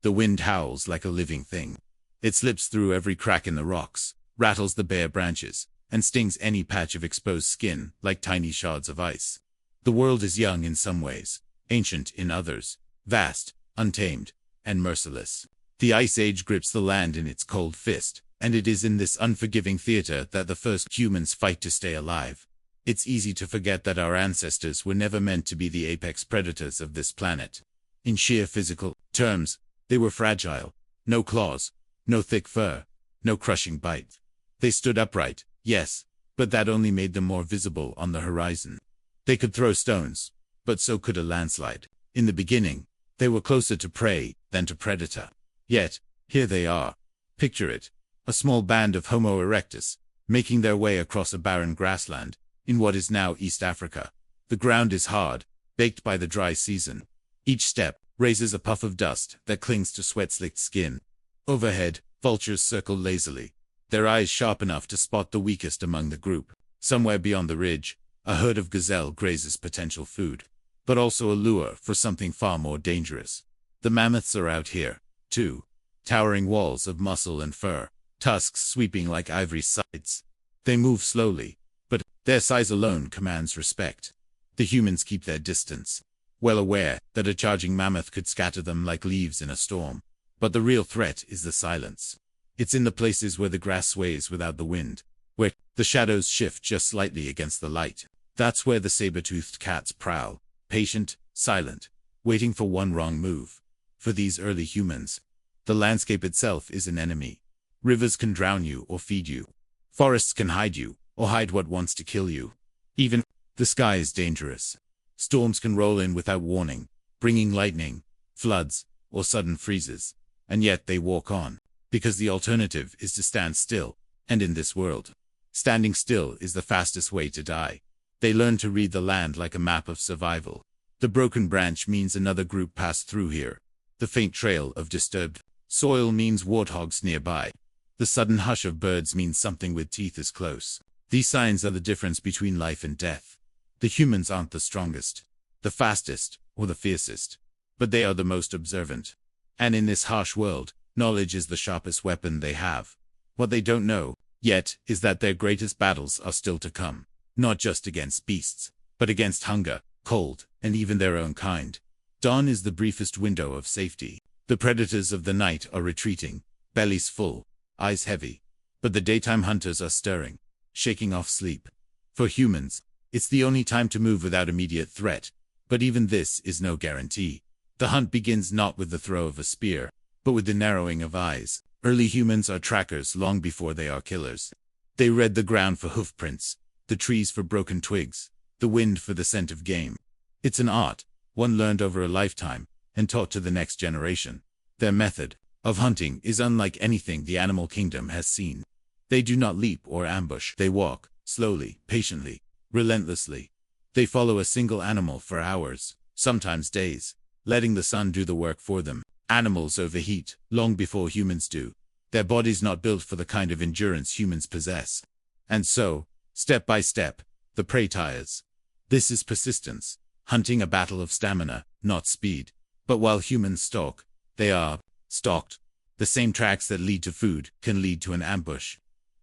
The wind howls like a living thing. It slips through every crack in the rocks, rattles the bare branches, and stings any patch of exposed skin like tiny shards of ice. The world is young in some ways, ancient in others, vast, untamed, and merciless. The Ice Age grips the land in its cold fist, and it is in this unforgiving theater that the first humans fight to stay alive. It's easy to forget that our ancestors were never meant to be the apex predators of this planet. In sheer physical terms, they were fragile. No claws, no thick fur, no crushing bite. They stood upright, yes, but that only made them more visible on the horizon. They could throw stones, but so could a landslide. In the beginning, they were closer to prey than to predator. Yet, here they are. Picture it, a small band of Homo erectus, making their way across a barren grassland, in what is now East Africa. The ground is hard, baked by the dry season. Each step raises a puff of dust that clings to sweat-slicked skin. Overhead, vultures circle lazily, their eyes sharp enough to spot the weakest among the group. Somewhere beyond the ridge, a herd of gazelle grazes potential food, but also a lure for something far more dangerous. The mammoths are out here, too. Towering walls of muscle and fur, tusks sweeping like ivory sides. They move slowly, but their size alone commands respect. The humans keep their distance, well aware that a charging mammoth could scatter them like leaves in a storm. But the real threat is the silence. It's in the places where the grass sways without the wind, where the shadows shift just slightly against the light. That's where the saber-toothed cats prowl, patient, silent, waiting for one wrong move. For these early humans, the landscape itself is an enemy. Rivers can drown you or feed you. Forests can hide you, or hide what wants to kill you. Even the sky is dangerous. Storms can roll in without warning, bringing lightning, floods, or sudden freezes. And yet they walk on, because the alternative is to stand still. And in this world, standing still is the fastest way to die. They learn to read the land like a map of survival. The broken branch means another group passed through here. The faint trail of disturbed soil means warthogs nearby. The sudden hush of birds means something with teeth is close. These signs are the difference between life and death. The humans aren't the strongest, the fastest, or the fiercest, but they are the most observant. And in this harsh world, knowledge is the sharpest weapon they have. What they don't know yet is that their greatest battles are still to come, not just against beasts, but against hunger, cold, and even their own kind. Dawn is the briefest window of safety. The predators of the night are retreating, bellies full, eyes heavy, but the daytime hunters are stirring, shaking off sleep. For humans, it's the only time to move without immediate threat, but even this is no guarantee. The hunt begins not with the throw of a spear, but with the narrowing of eyes. Early humans are trackers long before they are killers. They read the ground for hoof prints, the trees for broken twigs, the wind for the scent of game. It's an art, one learned over a lifetime, and taught to the next generation. Their method of hunting is unlike anything the animal kingdom has seen. They do not leap or ambush. They walk, slowly, patiently, relentlessly. They follow a single animal for hours, sometimes days, letting the sun do the work for them. Animals overheat long before humans do. Their bodies not built for the kind of endurance humans possess. And so, step by step, the prey tires. This is persistence, hunting a battle of stamina, not speed. But while humans stalk, they are stalked. The same tracks that lead to food can lead to an ambush.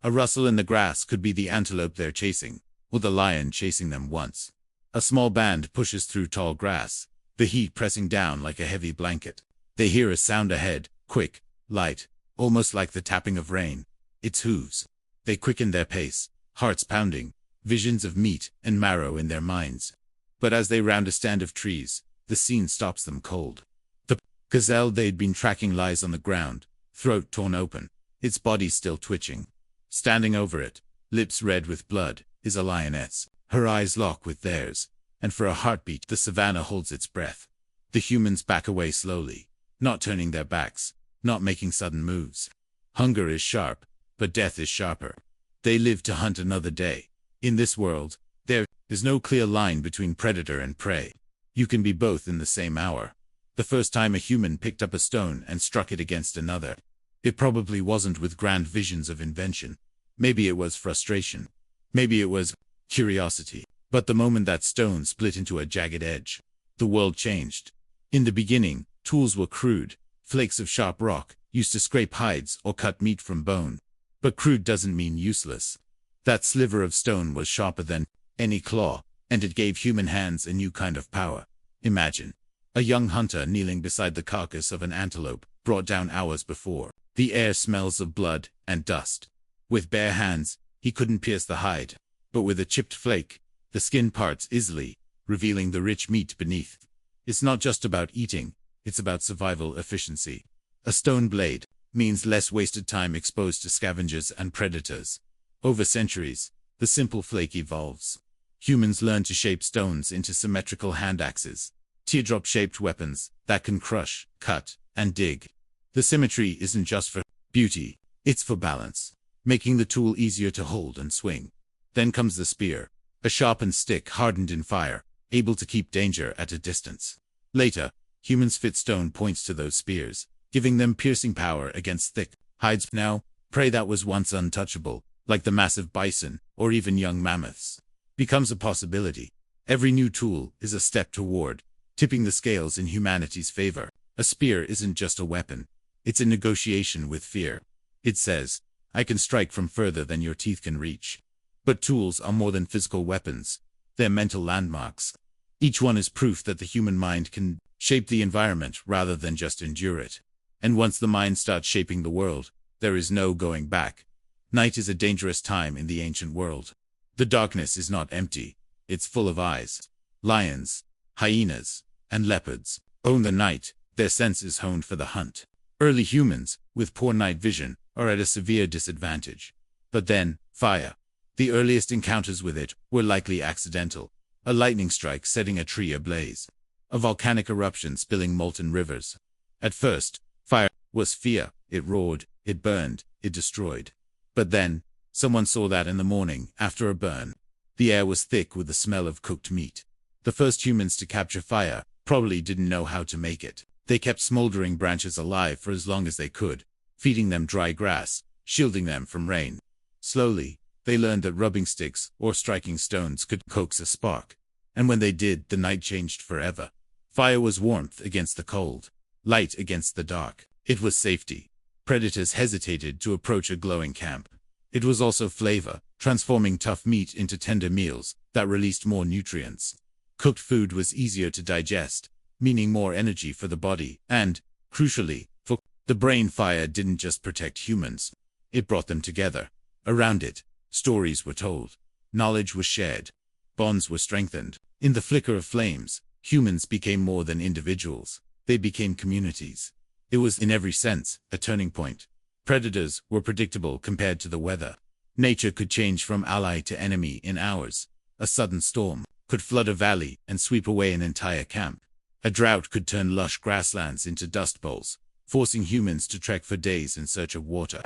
A rustle in the grass could be the antelope they're chasing, or the lion chasing them once. A small band pushes through tall grass, the heat pressing down like a heavy blanket. They hear a sound ahead, quick, light, almost like the tapping of rain. It's hooves. They quicken their pace, hearts pounding, visions of meat and marrow in their minds. But as they round a stand of trees, the scene stops them cold. The gazelle they'd been tracking lies on the ground, throat torn open, its body still twitching. Standing over it, lips red with blood, is a lioness. Her eyes lock with theirs, and for a heartbeat the savannah holds its breath. The humans back away slowly, not turning their backs, not making sudden moves. Hunger is sharp, but death is sharper. They live to hunt another day. In this world, there is no clear line between predator and prey. You can be both in the same hour. The first time a human picked up a stone and struck it against another, it probably wasn't with grand visions of invention. Maybe it was frustration. Maybe it was curiosity. But the moment that stone split into a jagged edge, the world changed. In the beginning, tools were crude, flakes of sharp rock, used to scrape hides or cut meat from bone. But crude doesn't mean useless. That sliver of stone was sharper than any claw, and it gave human hands a new kind of power. Imagine a young hunter kneeling beside the carcass of an antelope, brought down hours before. The air smells of blood and dust. With bare hands, he couldn't pierce the hide, but with a chipped flake, the skin parts easily, revealing the rich meat beneath. It's not just about eating, it's about survival efficiency. A stone blade means less wasted time exposed to scavengers and predators. Over centuries, the simple flake evolves. Humans learn to shape stones into symmetrical hand axes, teardrop-shaped weapons that can crush, cut, and dig. The symmetry isn't just for beauty, it's for balance, making the tool easier to hold and swing. Then comes the spear, a sharpened stick hardened in fire, able to keep danger at a distance. Later, humans fit stone points to those spears, giving them piercing power against thick hides. Now, prey that was once untouchable, like the massive bison or even young mammoths, becomes a possibility. Every new tool is a step toward tipping the scales in humanity's favor. A spear isn't just a weapon, it's a negotiation with fear. It says, I can strike from further than your teeth can reach. But tools are more than physical weapons, they're mental landmarks. Each one is proof that the human mind can shape the environment rather than just endure it. And once the mind starts shaping the world, there is no going back. Night is a dangerous time in the ancient world. The darkness is not empty, it's full of eyes. Lions, hyenas, and leopards own the night, their senses honed for the hunt. Early humans, with poor night vision, are at a severe disadvantage. But then, fire. The earliest encounters with it were likely accidental. A lightning strike setting a tree ablaze. A volcanic eruption spilling molten rivers. At first, fire was fear. It roared, it burned, it destroyed. But then, someone saw that in the morning, after a burn, the air was thick with the smell of cooked meat. The first humans to capture fire probably didn't know how to make it. They kept smoldering branches alive for as long as they could, feeding them dry grass, shielding them from rain. Slowly, they learned that rubbing sticks or striking stones could coax a spark. And when they did, the night changed forever. Fire was warmth against the cold, light against the dark. It was safety. Predators hesitated to approach a glowing camp. It was also flavor, transforming tough meat into tender meals that released more nutrients. Cooked food was easier to digest, meaning more energy for the body, and, crucially, for the brain. Fire didn't just protect humans, it brought them together. Around it, stories were told, knowledge was shared, bonds were strengthened. In the flicker of flames, humans became more than individuals, they became communities. It was, in every sense, a turning point. Predators were predictable compared to the weather. Nature could change from ally to enemy in hours. A sudden storm could flood a valley and sweep away an entire camp. A drought could turn lush grasslands into dust bowls, forcing humans to trek for days in search of water.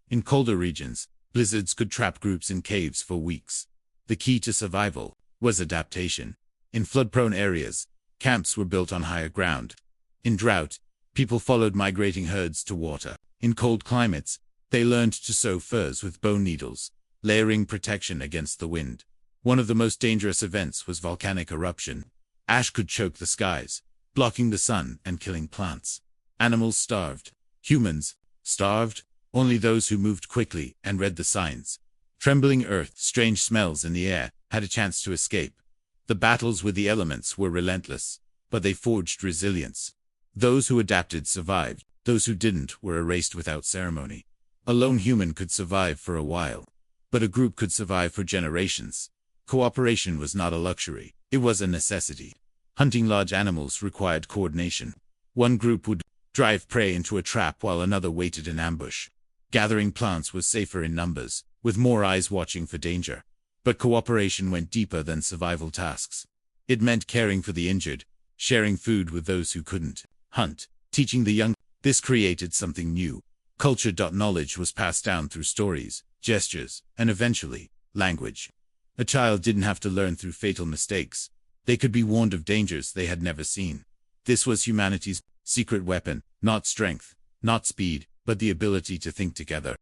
In colder regions, blizzards could trap groups in caves for weeks. The key to survival was adaptation. In flood-prone areas, camps were built on higher ground. In drought, people followed migrating herds to water. In cold climates, they learned to sew furs with bone needles, layering protection against the wind. One of the most dangerous events was volcanic eruption. Ash could choke the skies, blocking the sun and killing plants. Animals starved. Humans starved. Only those who moved quickly and read the signs. Trembling earth, strange smells in the air, had a chance to escape. The battles with the elements were relentless, but they forged resilience. Those who adapted survived. Those who didn't were erased without ceremony. A lone human could survive for a while, but a group could survive for generations. Cooperation was not a luxury, it was a necessity. Hunting large animals required coordination. One group would drive prey into a trap while another waited in ambush. Gathering plants was safer in numbers, with more eyes watching for danger. But cooperation went deeper than survival tasks. It meant caring for the injured, sharing food with those who couldn't hunt, teaching the young. This created something new. Culture. Knowledge was passed down through stories, gestures, and eventually, language. A child didn't have to learn through fatal mistakes. They could be warned of dangers they had never seen. This was humanity's secret weapon, not strength, not speed, but the ability to think together.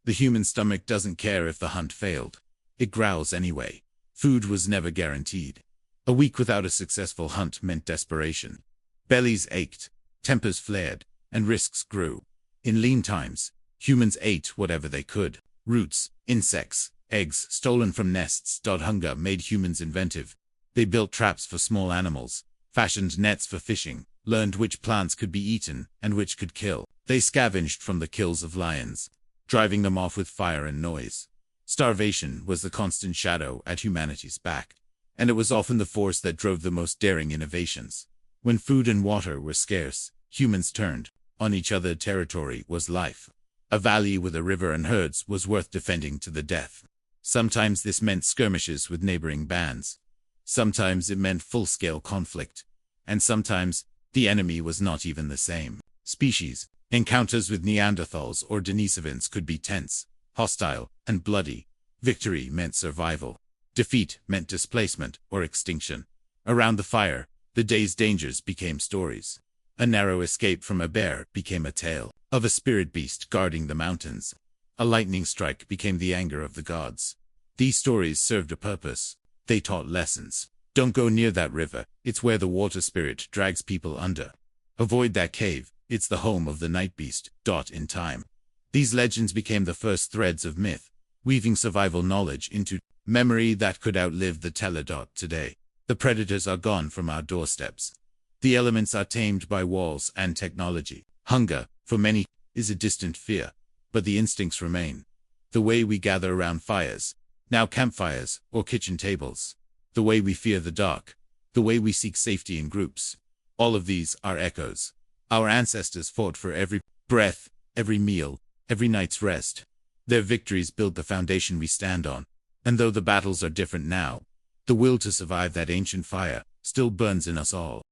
The human stomach doesn't care if the hunt failed. It growls anyway. Food was never guaranteed. A week without a successful hunt meant desperation. Bellies ached, tempers flared, and risks grew. In lean times, humans ate whatever they could. Roots, insects, eggs stolen from nests. Hunger made humans inventive. They built traps for small animals, fashioned nets for fishing, learned which plants could be eaten and which could kill. They scavenged from the kills of lions, driving them off with fire and noise. Starvation was the constant shadow at humanity's back, and it was often the force that drove the most daring innovations. When food and water were scarce, humans turned on each other. Territory was life. A valley with a river and herds was worth defending to the death. Sometimes this meant skirmishes with neighboring bands. Sometimes it meant full-scale conflict. And sometimes the enemy was not even the same species. Encounters with Neanderthals or Denisovans could be tense, hostile, and bloody. Victory meant survival. Defeat meant displacement or extinction. Around the fire, the day's dangers became stories. A narrow escape from a bear became a tale of a spirit beast guarding the mountains. A lightning strike became the anger of the gods. These stories served a purpose. They taught lessons. Don't go near that river. It's where the water spirit drags people under. Avoid that cave. It's the home of the night beast. In time, these legends became the first threads of myth, weaving survival knowledge into memory that could outlive the teller. Today, the predators are gone from our doorsteps. The elements are tamed by walls and technology. Hunger, for many, is a distant fear, but the instincts remain. The way we gather around fires, now campfires or kitchen tables. The way we fear the dark. The way we seek safety in groups. All of these are echoes. Our ancestors fought for every breath, every meal, every night's rest. Their victories built the foundation we stand on. And though the battles are different now, the will to survive that ancient fire still burns in us all.